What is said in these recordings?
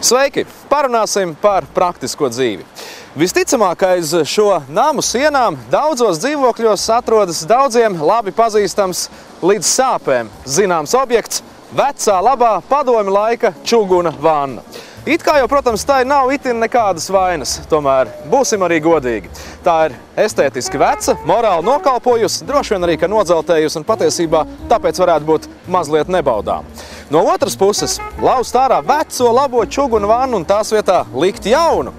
Sveiki! Parunāsim par praktisko dzīvi. Visticamāk, aiz šo namu sienām daudzos dzīvokļos atrodas daudziem labi pazīstams līdz sāpēm zināms objekts – vecā labā padomju laika čuguna vanna. It kā jau, protams, tai nav itin nekādas vainas, tomēr būsim arī godīgi. Tā ir estētiski veca, morāli nokalpojusi, droši vien arī, ka nodzeltējusi un patiesībā tāpēc varētu būt mazliet nebaudām. No otras puses, lauzt ārā veco labo čugunu vannu un tās vietā likt jaunu.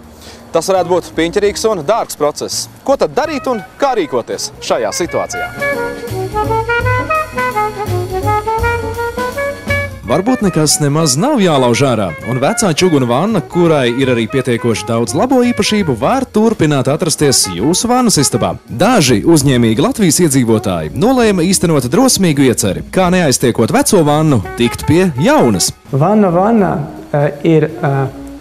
Tas varētu būt piņķerīgs un dārgs process. Ko tad darīt un kā rīkoties šajā situācijā? Varbūt nekas nemaz nav jālauž ārā, un vecā čuguna vanna, kurai ir arī pietiekoši daudz labo īpašību, var turpināt atrasties jūsu vannas istabā. Daži uzņēmīgi Latvijas iedzīvotāji nolēma īstenot drosmīgu ieceri, kā neaiztiekot veco vannu, tikt pie jaunas. Vanna ir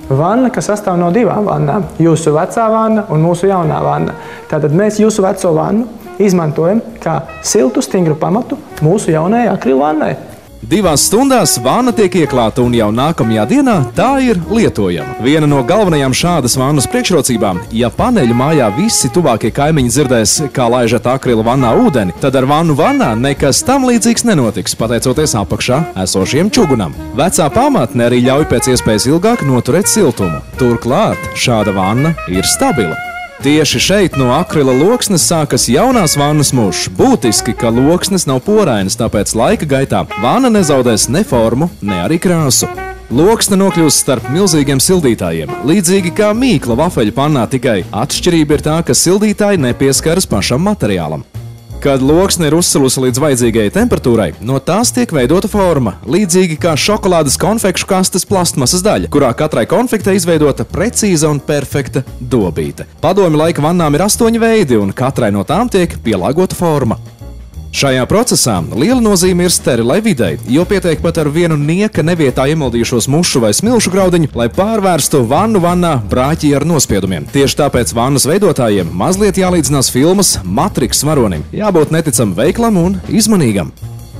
vanna, kas sastāv no divām vannām – jūsu vecā vanna un mūsu jaunā vanna. Tātad mēs jūsu veco vannu izmantojam kā siltu, stingru pamatu mūsu jaunajai akrilu vannai. 2 stundās vanna tiek ieklāta un jau nākamajā dienā tā ir lietojama. Viena no galvenajām šādas vannas priekšrocībām, ja paneļu mājā visi tuvākie kaimiņi dzirdēs, kā laižat akrila vannā ūdeni, tad ar vannu vannā nekas tam līdzīgs nenotiks, pateicoties apakšā esošiem čugunam. Vecā pamatne arī ļauj pēc iespējas ilgāk noturēt siltumu. Turklāt šāda vanna ir stabila. Tieši šeit no akrila loksnes sākas jaunās vannas mūžs. Būtiski, ka loksnes nav porainas, tāpēc laika gaitā vanna nezaudēs ne formu, ne arī krāsu. Loksne nokļūst starp milzīgiem sildītājiem, līdzīgi kā mīkla vafeļu pannā, tikai atšķirība ir tā, ka sildītāji nepieskaras pašam materiālam. Kad loksne ir uzsilusi līdz vajadzīgajai temperatūrai, no tās tiek veidota forma, līdzīgi kā šokolādes konfekšu kastes plastmasas daļa, kurā katrai konfektei izveidota precīza un perfekta dobīte. Padomju laika vannām ir 8 veidi, un katrai no tām tiek pielāgota forma. Šajā procesā liela nozīme ir sterilai videi, jo pietiek pat ar vienu nieka nevietā iemoldījušos mušu vai smilšu graudiņu, lai pārvērstu vannu vannā brāķi ar nospiedumiem. Tieši tāpēc vannas veidotājiem mazliet jālīdzinās filmas Matrix varonim, jābūt neticam veiklam un izmanīgam.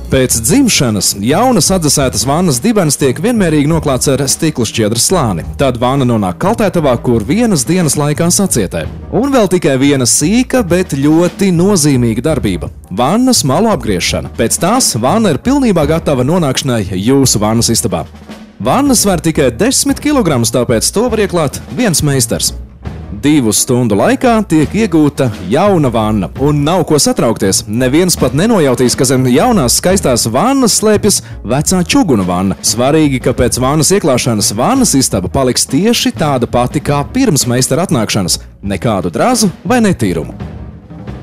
Pēc dzimšanas jaunas atdzesētas vannas dibens tiek vienmērīgi noklāts ar stikla šķiedras slāni. Tad vanna nonāk kaltētavā, kur vienas dienas laikā sacietē. Un vēl tikai viena sīka, bet ļoti nozīmīga darbība – vannas malu apgriešana. Pēc tās vanna ir pilnībā gatava nonākšanai jūsu vannas istabā. Vanna sver tikai 10 kg, tāpēc to var ieklāt viens meistars. 2 stundu laikā tiek iegūta jauna vanna, un nav ko satraukties. Neviens pat nenojautīs, ka zem jaunās skaistās vannas slēpjas vecā čuguna vanna. Svarīgi, ka pēc vannas ieklāšanas vannas istaba paliks tieši tāda pati kā pirms meistara atnākšanas, nekādu drazu vai netīrumu.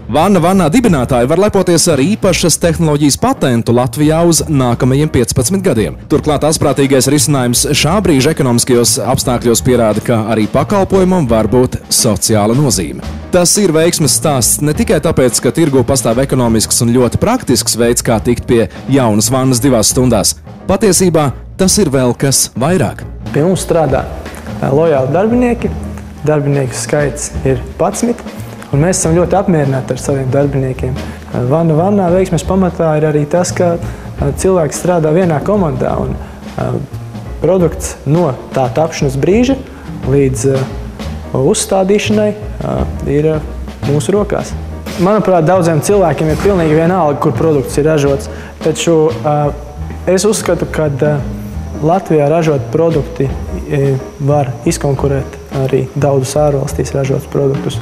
Vanna vannā dibinātāji var lepoties ar īpašas tehnoloģijas patentu Latvijā uz nākamajiem 15 gadiem. Turklāt asprātīgais risinājums šā brīža ekonomiskajos apstākļos pierāda, ka arī pakalpojumam var būt sociāla nozīme. Tas ir veiksmes stāsts ne tikai tāpēc, ka tirgū pastāv ekonomisks un ļoti praktisks veids, kā tikt pie jaunas vannas 2 stundās. Patiesībā tas ir vēl kas vairāk. Pie mums strādā lojāli darbinieki. Darbinieku skaits ir 11. Un mēs esam ļoti apmierināti ar saviem darbiniekiem. Vannu vannā veiksmes pamatā ir arī tas, ka cilvēks strādā vienā komandā un produkts no tā tapšanas brīža līdz uzstādīšanai ir mūsu rokās. Manuprāt, daudziem cilvēkiem ir pilnīgi vienalga, kur produkts ir ražots, taču es uzskatu, ka Latvijā ražot produkti var izkonkurēt arī daudzus ārvalstīs ražotus produktus.